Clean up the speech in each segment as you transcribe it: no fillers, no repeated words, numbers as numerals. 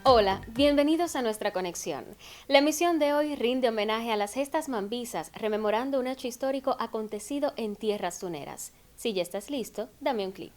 Hola, bienvenidos a nuestra conexión. La emisión de hoy rinde homenaje a las gestas mambisas, rememorando un hecho histórico acontecido en tierras tuneras. Si ya estás listo, dame un clic.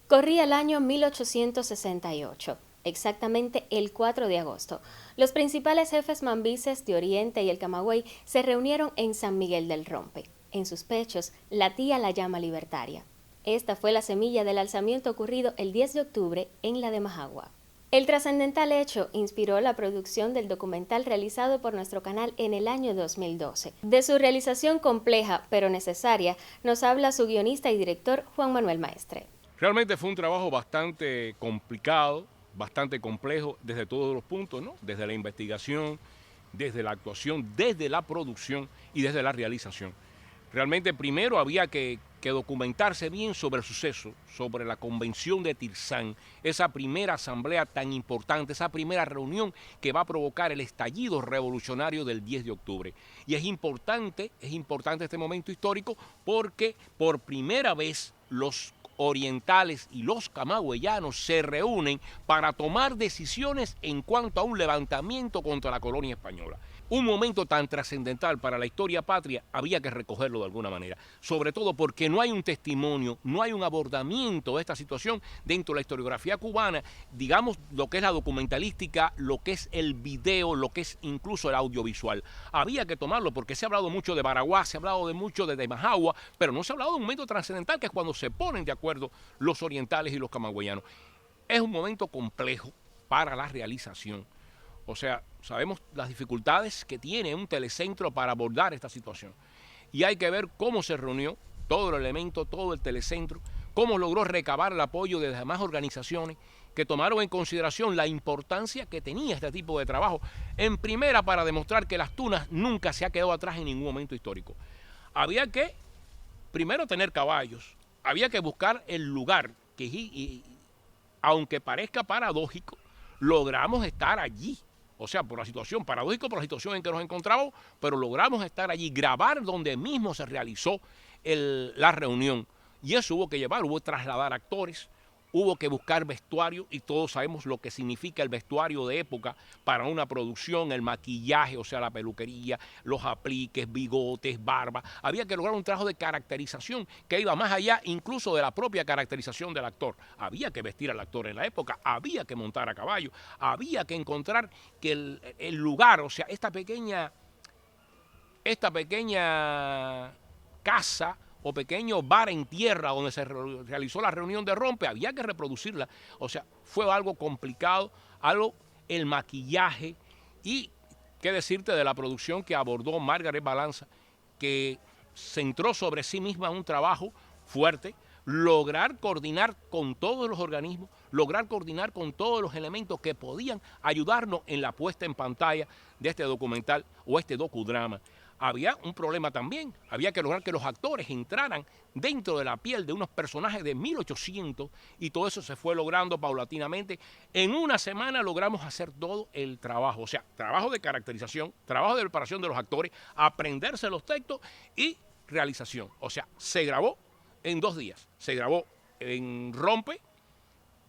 Corría el año 1868, exactamente el 4 de agosto. Los principales jefes mambises de Oriente y el Camagüey se reunieron en San Miguel del Rompe. En sus pechos latía la llama libertaria. Esta fue la semilla del alzamiento ocurrido el 10 de octubre en la de Majagua. El trascendental hecho inspiró la producción del documental realizado por nuestro canal en el año 2012. De su realización compleja pero necesaria, nos habla su guionista y director Juan Manuel Maestre. Realmente fue un trabajo bastante complicado, bastante complejo desde todos los puntos, ¿no? Desde la investigación, desde la actuación, desde la producción y desde la realización. Realmente primero había que documentarse bien sobre el suceso, sobre la convención de Tirsan, esa primera asamblea tan importante, esa primera reunión que va a provocar el estallido revolucionario del 10 de octubre. Y es importante este momento histórico porque por primera vez los orientales y los camagüeyanos se reúnen para tomar decisiones en cuanto a un levantamiento contra la colonia española. Un momento tan trascendental para la historia patria había que recogerlo de alguna manera, sobre todo porque no hay un testimonio, no hay un abordamiento de esta situación dentro de la historiografía cubana, digamos lo que es la documentalística, lo que es el video, lo que es incluso el audiovisual. Había que tomarlo porque se ha hablado mucho de Baraguá, se ha hablado de mucho de Majagua, pero no se ha hablado de un momento trascendental que es cuando se ponen de acuerdo los orientales y los camagüeyanos. Es un momento complejo para la realización. O sea, sabemos las dificultades que tiene un telecentro para abordar esta situación. Y hay que ver cómo se reunió todo el elemento, todo el telecentro, cómo logró recabar el apoyo de las demás organizaciones que tomaron en consideración la importancia que tenía este tipo de trabajo. En primera, para demostrar que Las Tunas nunca se ha quedado atrás en ningún momento histórico. Había que, primero, tener caballos. Había que buscar el lugar que, aunque parezca paradójico, logramos estar allí. O sea, por la situación, paradójico por la situación en que nos encontramos, pero logramos estar allí, grabar donde mismo se realizó la reunión. Y eso hubo que llevar, hubo que trasladar actores, hubo que buscar vestuario, y todos sabemos lo que significa el vestuario de época para una producción, el maquillaje, o sea, la peluquería, los apliques, bigotes, barba. Había que lograr un trabajo de caracterización que iba más allá incluso de la propia caracterización del actor. Había que vestir al actor en la época, había que montar a caballo, había que encontrar que el lugar, o sea, esta pequeña casa o pequeño bar en tierra donde se realizó la reunión de Rompe, había que reproducirla. O sea, fue algo complicado, el maquillaje y qué decirte de la producción que abordó Margaret Balanza, que centró sobre sí misma un trabajo fuerte, lograr coordinar con todos los organismos, lograr coordinar con todos los elementos que podían ayudarnos en la puesta en pantalla de este documental o este docudrama. Había un problema también, había que lograr que los actores entraran dentro de la piel de unos personajes de 1800 y todo eso se fue logrando paulatinamente. En una semana logramos hacer todo el trabajo, o sea, trabajo de caracterización, trabajo de preparación de los actores, aprenderse los textos y realización. O sea, se grabó en 2 días, se grabó en Rompe,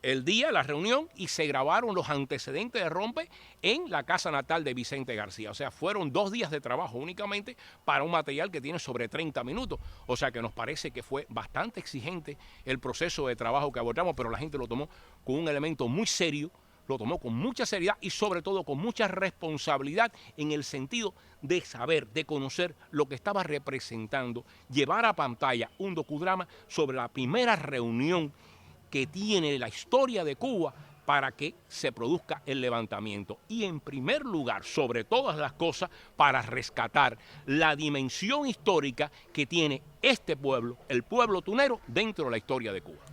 el día, la reunión, y se grabaron los antecedentes de Rompe en la casa natal de Vicente García. O sea, fueron 2 días de trabajo únicamente para un material que tiene sobre 30 minutos. O sea, que nos parece que fue bastante exigente el proceso de trabajo que abordamos, pero la gente lo tomó con un elemento muy serio, lo tomó con mucha seriedad y sobre todo con mucha responsabilidad en el sentido de saber, de conocer lo que estaba representando, llevar a pantalla un docudrama sobre la primera reunión que tiene la historia de Cuba para que se produzca el levantamiento. Y en primer lugar, sobre todas las cosas, para rescatar la dimensión histórica que tiene este pueblo, el pueblo tunero, dentro de la historia de Cuba.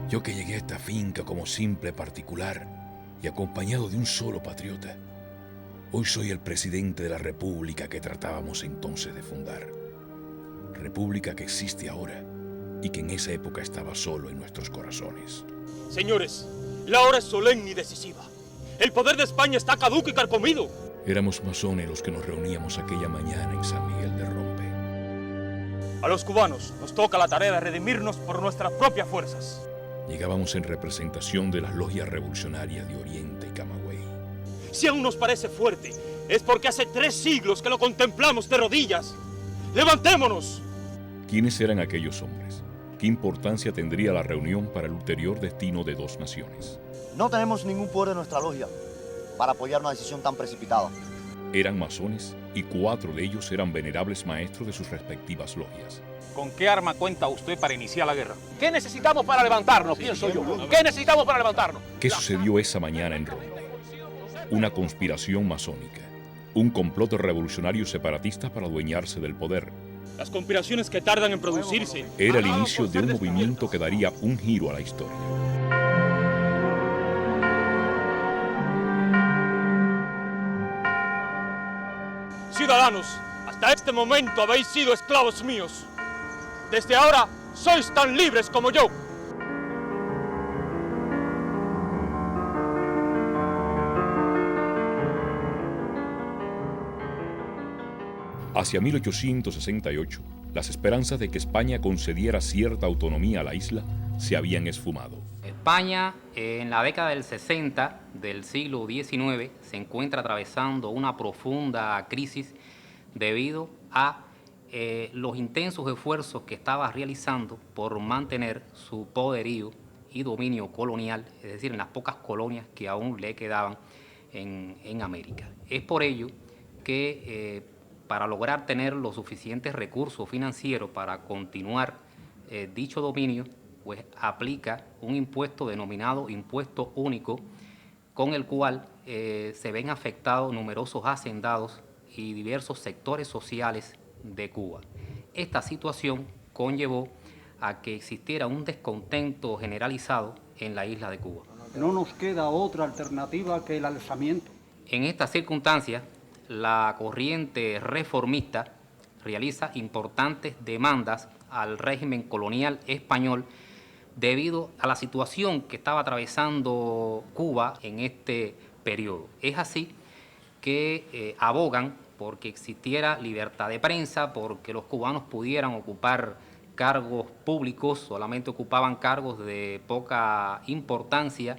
Yo que llegué a esta finca como simple particular y acompañado de un solo patriota, hoy soy el presidente de la república que tratábamos entonces de fundar. República que existe ahora y que en esa época estaba solo en nuestros corazones. Señores, la hora es solemne y decisiva. El poder de España está caduco y carcomido. Éramos masones los que nos reuníamos aquella mañana en San Miguel de Rompe. A los cubanos nos toca la tarea de redimirnos por nuestras propias fuerzas. Llegábamos en representación de las logias revolucionarias de Oriente y Camagüey. Si aún nos parece fuerte, es porque hace 3 siglos que lo contemplamos de rodillas. ¡Levantémonos! ¿Quiénes eran aquellos hombres? ¿Qué importancia tendría la reunión para el ulterior destino de dos naciones? No tenemos ningún poder en nuestra logia para apoyar una decisión tan precipitada. Eran masones y 4 de ellos eran venerables maestros de sus respectivas logias. ¿Con qué arma cuenta usted para iniciar la guerra? ¿Qué necesitamos para levantarnos, pienso yo? ¿Qué necesitamos para levantarnos? ¿Qué sucedió esa mañana en Rompe? Una conspiración masónica, un complot revolucionario separatista para adueñarse del poder. Las conspiraciones que tardan en producirse. Era el inicio de un movimiento que daría un giro a la historia. Ciudadanos, hasta este momento habéis sido esclavos míos. Desde ahora sois tan libres como yo. Hacia 1868, las esperanzas de que España concediera cierta autonomía a la isla se habían esfumado. España, en la década del 60 del siglo XIX, se encuentra atravesando una profunda crisis debido a los intensos esfuerzos que estaba realizando por mantener su poderío y dominio colonial, es decir, en las pocas colonias que aún le quedaban en América. Es por ello que para lograr tener los suficientes recursos financieros para continuar dicho dominio, pues aplica un impuesto denominado impuesto único, con el cual se ven afectados numerosos hacendados y diversos sectores sociales de Cuba. Esta situación conllevó a que existiera un descontento generalizado en la isla de Cuba. No nos queda otra alternativa que el alzamiento. En estas circunstancias, la corriente reformista realiza importantes demandas al régimen colonial español debido a la situación que estaba atravesando Cuba en este periodo. Es así que abogan porque existiera libertad de prensa, porque los cubanos pudieran ocupar cargos públicos, solamente ocupaban cargos de poca importancia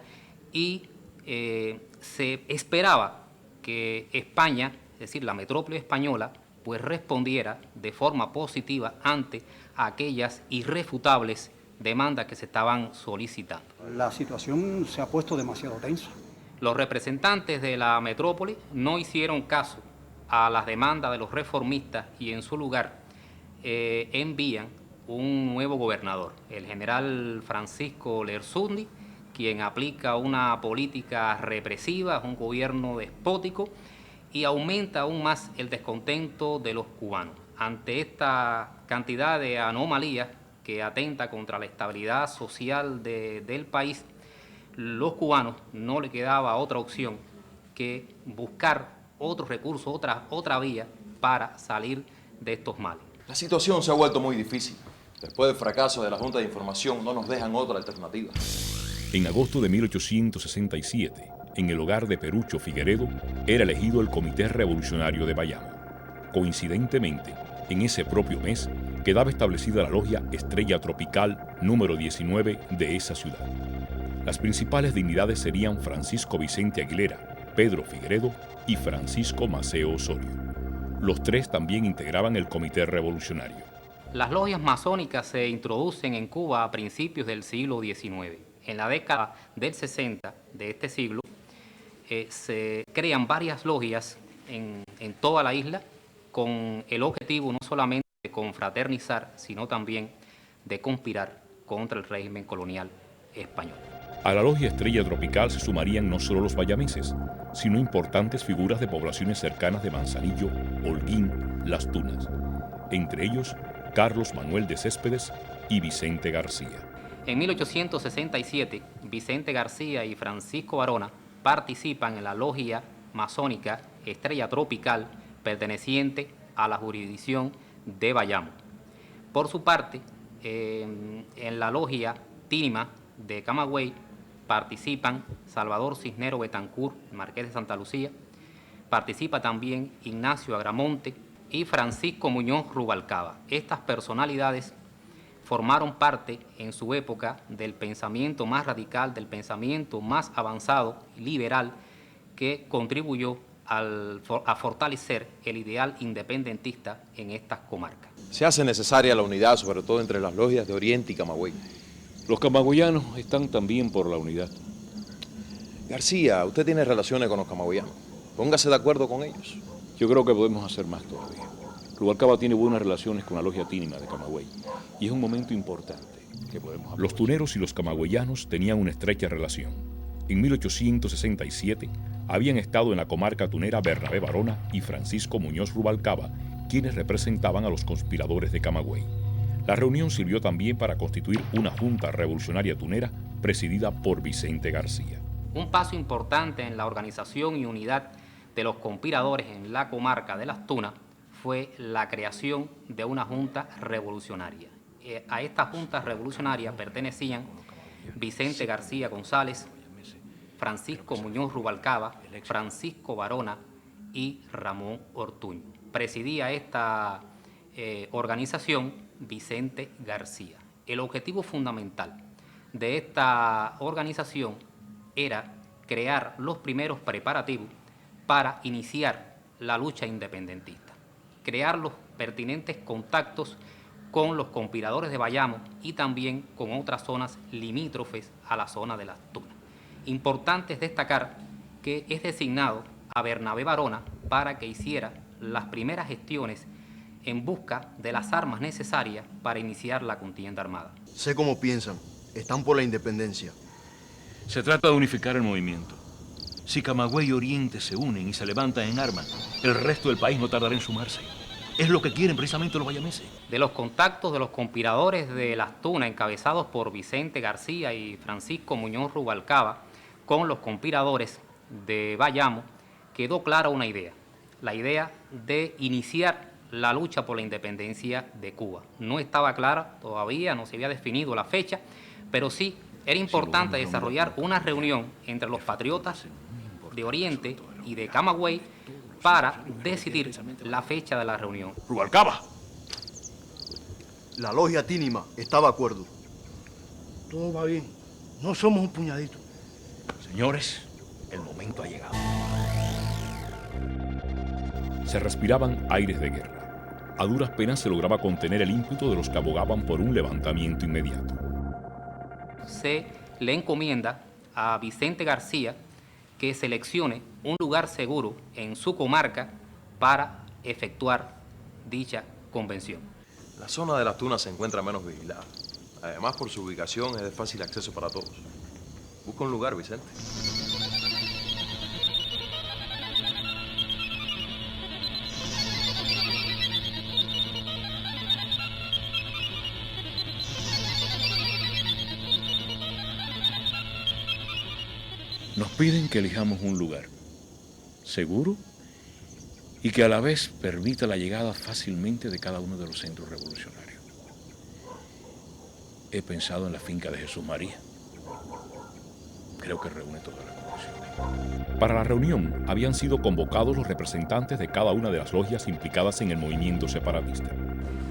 y se esperaba que España, es decir, la metrópoli española, pues respondiera de forma positiva ante aquellas irrefutables demandas que se estaban solicitando. La situación se ha puesto demasiado tensa. Los representantes de la metrópoli no hicieron caso a las demandas de los reformistas y en su lugar envían un nuevo gobernador, el general Francisco Lersundi, quien aplica una política represiva, un gobierno despótico y aumenta aún más el descontento de los cubanos. Ante esta cantidad de anomalías que atenta contra la estabilidad social del país, los cubanos no le quedaba otra opción que buscar otros recursos, otra vía para salir de estos males. La situación se ha vuelto muy difícil. Después del fracaso de la Junta de Información, no nos dejan otra alternativa. En agosto de 1867, en el hogar de Perucho Figueredo, era elegido el Comité Revolucionario de Bayamo. Coincidentemente, en ese propio mes, quedaba establecida la logia Estrella Tropical número 19 de esa ciudad. Las principales dignidades serían Francisco Vicente Aguilera, Pedro Figueredo y Francisco Maceo Osorio. Los 3 también integraban el Comité Revolucionario. Las logias masónicas se introducen en Cuba a principios del siglo XIX. En la década del 60 de este siglo se crean varias logias en toda la isla con el objetivo no solamente de confraternizar, sino también de conspirar contra el régimen colonial español. A la logia Estrella Tropical se sumarían no solo los bayameses, sino importantes figuras de poblaciones cercanas de Manzanillo, Holguín, Las Tunas, entre ellos Carlos Manuel de Céspedes y Vicente García. En 1867, Vicente García y Francisco Varona participan en la logia masónica Estrella Tropical, perteneciente a la jurisdicción de Bayamo. Por su parte, en la logia Tínima de Camagüey participan Salvador Cisnero Betancourt, Marqués de Santa Lucía, participa también Ignacio Agramonte y Francisco Muñoz Rubalcaba. Estas personalidades formaron parte en su época del pensamiento más radical, del pensamiento más avanzado y liberal que contribuyó a fortalecer el ideal independentista en estas comarcas. Se hace necesaria la unidad, sobre todo entre las logias de Oriente y Camagüey. Los camagüeyanos están también por la unidad. García, usted tiene relaciones con los camagüeyanos. Póngase de acuerdo con ellos. Yo creo que podemos hacer más todavía. Rubalcaba tiene buenas relaciones con la logia Tínima de Camagüey y es un momento importante que podemos aprovechar. Los tuneros y los camagüeyanos tenían una estrecha relación. En 1867 habían estado en la comarca tunera Bernabé Varona y Francisco Muñoz Rubalcaba, quienes representaban a los conspiradores de Camagüey. La reunión sirvió también para constituir una junta revolucionaria tunera presidida por Vicente García. Un paso importante en la organización y unidad de los conspiradores en la comarca de Las Tunas fue la creación de una junta revolucionaria. A esta junta revolucionaria pertenecían Vicente García González, Francisco Muñoz Rubalcaba, Francisco Varona y Ramón Ortuño. Presidía esta organización Vicente García. El objetivo fundamental de esta organización era crear los primeros preparativos para iniciar la lucha independentista, crear los pertinentes contactos con los conspiradores de Bayamo y también con otras zonas limítrofes a la zona de Las Tunas. Importante es destacar que es designado a Bernabé Varona para que hiciera las primeras gestiones en busca de las armas necesarias para iniciar la contienda armada. Sé cómo piensan. Están por la independencia. Se trata de unificar el movimiento. Si Camagüey y Oriente se unen y se levantan en armas, el resto del país no tardará en sumarse. Es lo que quieren precisamente los bayameses. De los contactos de los conspiradores de Las Tunas, encabezados por Vicente García y Francisco Muñoz Rubalcaba, con los conspiradores de Bayamo, quedó clara una idea, la idea de iniciar la lucha por la independencia de Cuba. No estaba clara todavía, no se había definido la fecha, pero sí era importante desarrollar una reunión entre los patriotas de Oriente y de Camagüey para decidir la fecha de la reunión. ¡Rubalcaba! La logia Tínima está de acuerdo. Todo va bien. No somos un puñadito. Señores, el momento ha llegado. Se respiraban aires de guerra. A duras penas se lograba contener el ímpetu de los que abogaban por un levantamiento inmediato. Se le encomienda a Vicente García que seleccione un lugar seguro en su comarca para efectuar dicha convención. La zona de Las Tunas se encuentra menos vigilada. Además, por su ubicación es de fácil acceso para todos. Busca un lugar, Vicente. Nos piden que elijamos un lugar seguro y que a la vez permita la llegada fácilmente de cada uno de los centros revolucionarios. He pensado en la finca de Jesús María. Creo que reúne todas las condiciones. Para la reunión habían sido convocados los representantes de cada una de las logias implicadas en el movimiento separatista.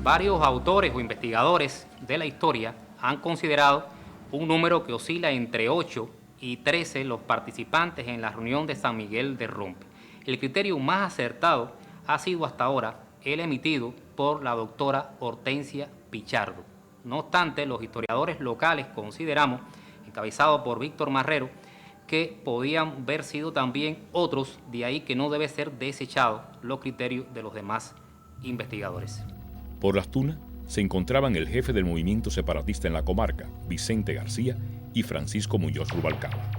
Varios autores o investigadores de la historia han considerado un número que oscila entre 8 y 13 los participantes en la reunión de San Miguel de Rompe. El criterio más acertado ha sido hasta ahora el emitido por la doctora Hortensia Pichardo. No obstante, los historiadores locales consideramos, encabezados por Víctor Marrero, que podían haber sido también otros, de ahí que no debe ser desechado los criterios de los demás investigadores. Por Las Tunas se encontraban el jefe del movimiento separatista en la comarca, Vicente García, y Francisco Muñoz Rubalcaba.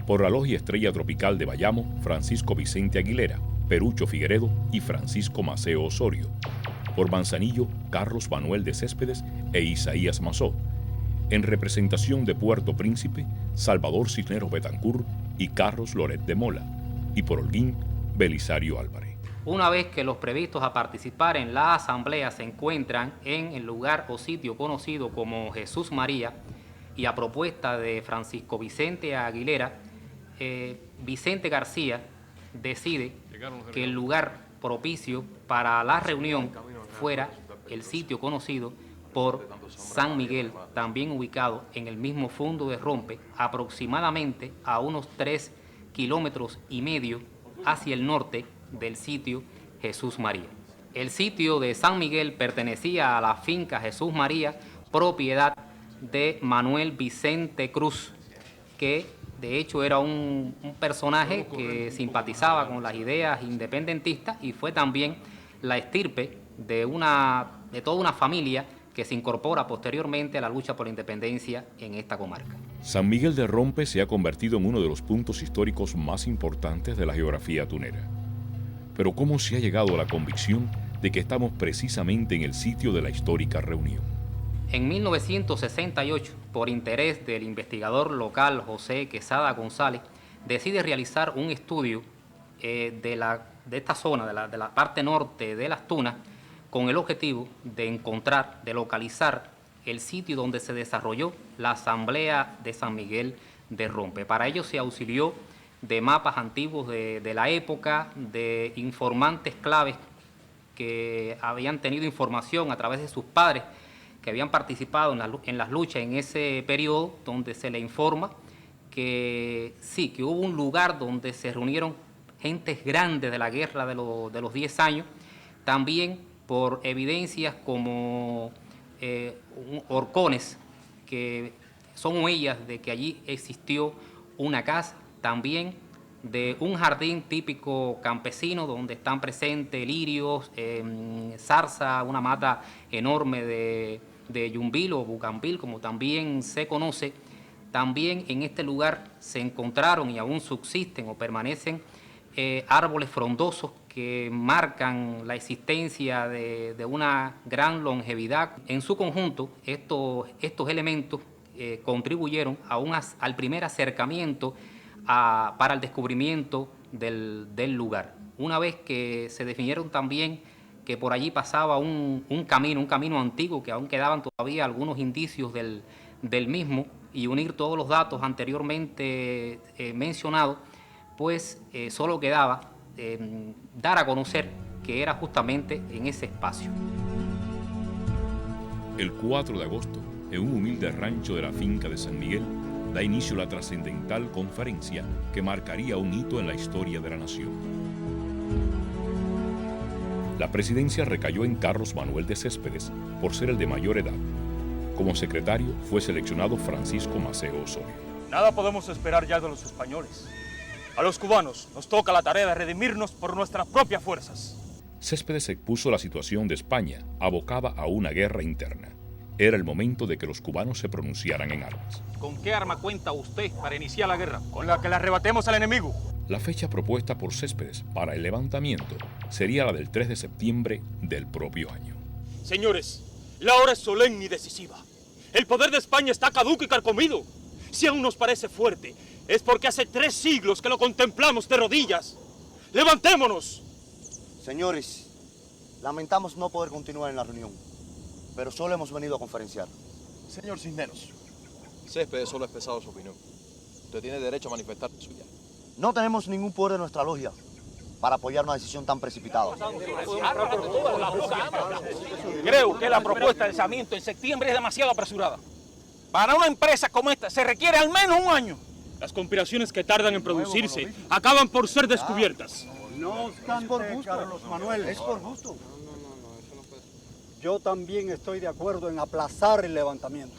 Por la logia Estrella Tropical de Bayamo, Francisco Vicente Aguilera, Perucho Figueredo y Francisco Maceo Osorio. Por Manzanillo, Carlos Manuel de Céspedes e Isaías Mazó. en representación de Puerto Príncipe, Salvador Cisneros Betancourt y Carlos Loret de Mola, y por Holguín, Belisario Álvarez. Una vez que los previstos a participar en la asamblea se encuentran en el lugar o sitio conocido como Jesús María, y a propuesta de Francisco Vicente Aguilera, Vicente García decide que el lugar propicio para la reunión fuera el sitio conocido por San Miguel, también ubicado en el mismo fondo de Rompe, aproximadamente a unos 3,5 kilómetros hacia el norte del sitio Jesús María. El sitio de San Miguel pertenecía a la finca Jesús María, propiedad de Manuel Vicente Cruz, que de hecho era un personaje que simpatizaba con las ideas independentistas y fue también la estirpe de toda una familia que se incorpora posteriormente a la lucha por la independencia en esta comarca. San Miguel de Rompe se ha convertido en uno de los puntos históricos más importantes de la geografía tunera. Pero ¿cómo se ha llegado a la convicción de que estamos precisamente en el sitio de la histórica reunión? En 1968, por interés del investigador local José Quesada González, decide realizar un estudio de esta zona, de la parte norte de Las Tunas, con el objetivo de localizar el sitio donde se desarrolló la Asamblea de San Miguel de Rompe. Para ello se auxilió de mapas antiguos de la época, de informantes claves que habían tenido información a través de sus padres, que habían participado en las luchas en ese periodo, donde se le informa que sí, que hubo un lugar donde se reunieron gentes grandes de la guerra de los 10 años, también por evidencias como horcones, que son huellas de que allí existió una casa, también de un jardín típico campesino donde están presentes lirios, zarza, una mata enorme de yumbil o bugambil, como también se conoce. También en este lugar se encontraron y aún subsisten o permanecen árboles frondosos que marcan la existencia de una gran longevidad. En su conjunto, estos elementos contribuyeron al primer acercamiento para el descubrimiento del lugar. Una vez que se definieron también que por allí pasaba un camino antiguo, que aún quedaban todavía algunos indicios del mismo, y unir todos los datos anteriormente mencionados, pues solo quedaba dar a conocer que era justamente en ese espacio. El 4 de agosto, en un humilde rancho de la finca de San Miguel, da inicio la trascendental conferencia que marcaría un hito en la historia de la nación. La presidencia recayó en Carlos Manuel de Céspedes por ser el de mayor edad. Como secretario fue seleccionado Francisco Maceo Osorio. Nada podemos esperar ya de los españoles. A los cubanos nos toca la tarea de redimirnos por nuestras propias fuerzas. Céspedes expuso la situación de España, abocada a una guerra interna. Era el momento de que los cubanos se pronunciaran en armas. ¿Con qué arma cuenta usted para iniciar la guerra? Con la que le arrebatemos al enemigo. La fecha propuesta por Céspedes para el levantamiento sería la del 3 de septiembre del propio año. Señores, la hora es solemne y decisiva. El poder de España está caduco y carcomido. Si aún nos parece fuerte, es porque hace 3 siglos que lo contemplamos de rodillas. ¡Levantémonos! Señores, lamentamos no poder continuar en la reunión, pero solo hemos venido a conferenciar. Señor Cisneros, Céspedes solo ha expresado su opinión. Usted tiene derecho a manifestar la suya. No tenemos ningún poder de nuestra logia para apoyar una decisión tan precipitada. Creo que la propuesta de alzamiento en septiembre es demasiado apresurada. Para una empresa como esta se requiere al menos un año. Las conspiraciones que tardan en producirse acaban por ser descubiertas. No obstante, Carlos Manuel, es por gusto. Yo también estoy de acuerdo en aplazar el levantamiento.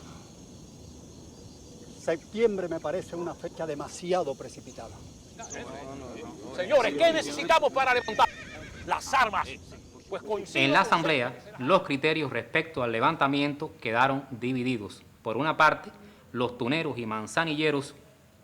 Septiembre me parece una fecha demasiado precipitada. Señores, ¿qué necesitamos para levantar las armas? Pues en la asamblea, los criterios respecto al levantamiento quedaron divididos. Por una parte, los tuneros y manzanilleros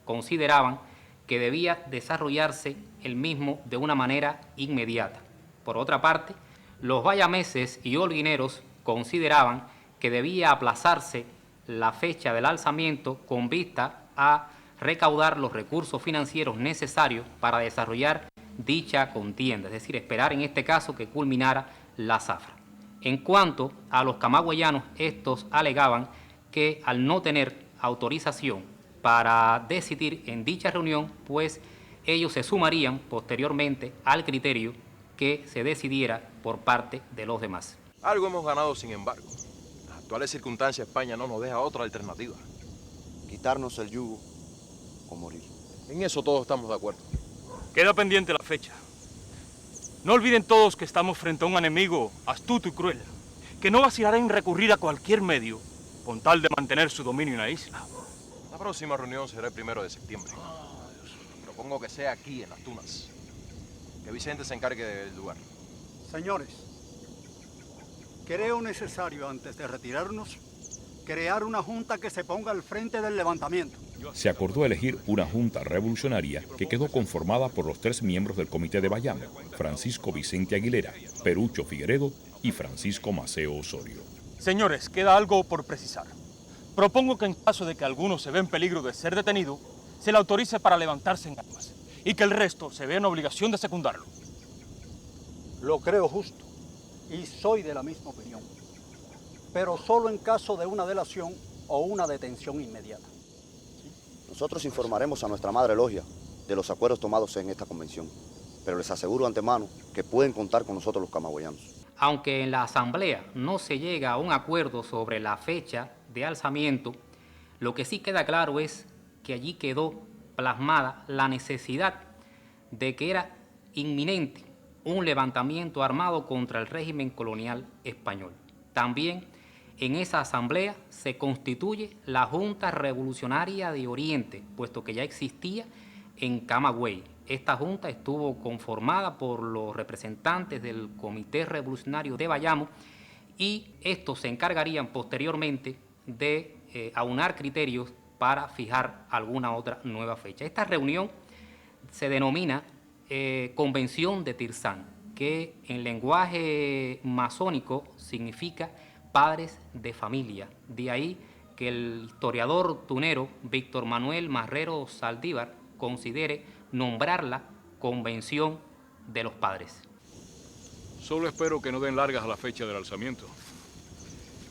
consideraban que debía desarrollarse el mismo de una manera inmediata. Por otra parte, los bayameses y holguineros consideraban que debía aplazarse la fecha del alzamiento con vista a recaudar los recursos financieros necesarios para desarrollar dicha contienda, es decir, esperar en este caso que culminara la zafra. En cuanto a los camagüeyanos, estos alegaban que al no tener autorización para decidir en dicha reunión, pues ellos se sumarían posteriormente al criterio que se decidiera por parte de los demás. Algo hemos ganado, sin embargo. En las actuales circunstancias, España no nos deja otra alternativa. Quitarnos el yugo o morir. En eso todos estamos de acuerdo. Queda pendiente la fecha. No olviden todos que estamos frente a un enemigo astuto y cruel, que no vacilará en recurrir a cualquier medio con tal de mantener su dominio en la isla. La próxima reunión será el 1 de septiembre. Propongo que sea aquí, en Las Tunas. Que Vicente se encargue del lugar. Señores, creo necesario, antes de retirarnos, crear una junta que se ponga al frente del levantamiento. Se acordó elegir una junta revolucionaria que quedó conformada por los 3 miembros del Comité de Bayamo: Francisco Vicente Aguilera, Perucho Figueredo y Francisco Maceo Osorio. Señores, queda algo por precisar. Propongo que en caso de que alguno se vea en peligro de ser detenido, se le autorice para levantarse en armas y que el resto se vea en obligación de secundarlo. Lo creo justo y soy de la misma opinión, pero solo en caso de una delación o una detención inmediata. Nosotros informaremos a nuestra madre logia de los acuerdos tomados en esta convención, pero les aseguro antemano que pueden contar con nosotros los camagüeyanos. Aunque en la asamblea no se llega a un acuerdo sobre la fecha de alzamiento, lo que sí queda claro es que allí quedó plasmada la necesidad de que era inminente un levantamiento armado contra el régimen colonial español. También en esa asamblea se constituye la Junta Revolucionaria de Oriente, puesto que ya existía en Camagüey. Esta junta estuvo conformada por los representantes del Comité Revolucionario de Bayamo y estos se encargarían posteriormente de aunar criterios para fijar alguna otra nueva fecha. Esta reunión se denomina Convención de Tirzán, que en lenguaje masónico significa padres de familia. De ahí que el historiador tunero Víctor Manuel Marrero Saldívar considere nombrarla Convención de los Padres. Solo espero que no den largas a la fecha del alzamiento.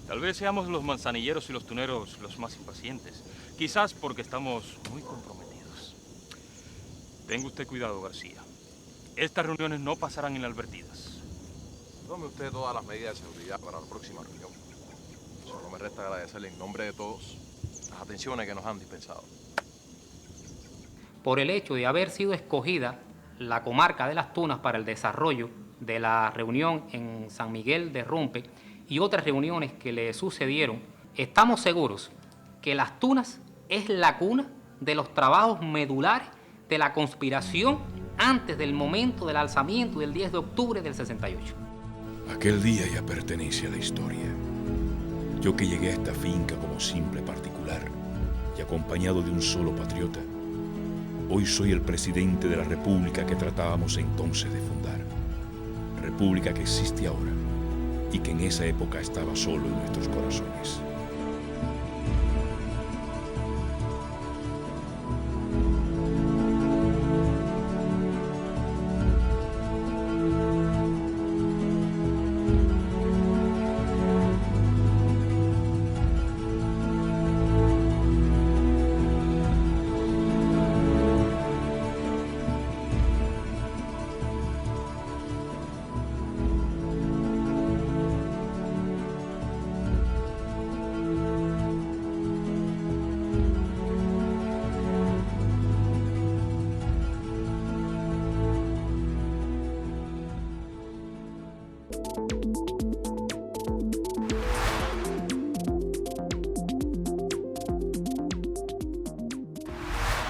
Tal vez seamos los manzanilleros y los tuneros los más impacientes. Quizás porque estamos muy comprometidos. Tenga usted cuidado, García. Estas reuniones no pasarán inadvertidas. Tome usted todas las medidas de seguridad para la próxima reunión. Solo me resta agradecerle en nombre de todos las atenciones que nos han dispensado. Por el hecho de haber sido escogida la comarca de Las Tunas para el desarrollo de la reunión en San Miguel de Rumpe y otras reuniones que le sucedieron, estamos seguros que Las Tunas es la cuna de los trabajos medulares de la conspiración antes del momento del alzamiento del 10 de octubre del 68. Aquel día ya pertenece a la historia. Yo que llegué a esta finca como simple particular y acompañado de un solo patriota, hoy soy el presidente de la república que tratábamos entonces de fundar. República que existe ahora y que en esa época estaba solo en nuestros corazones.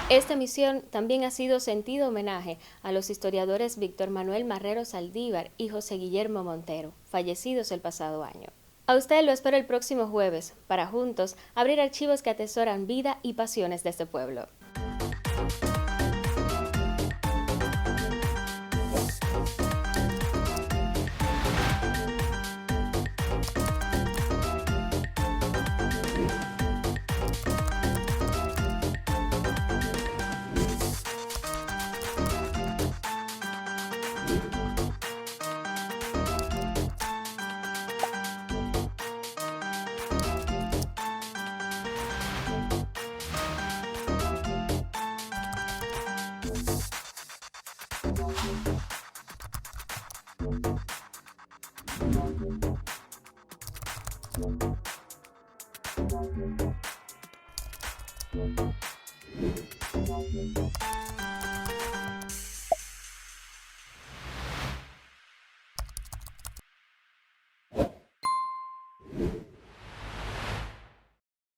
Esta emisión también ha sido sentido homenaje a los historiadores Víctor Manuel Marrero Saldívar y José Guillermo Montero, fallecidos el pasado año. A usted lo espero el próximo jueves, para juntos abrir archivos que atesoran vida y pasiones de este pueblo. Venezuela.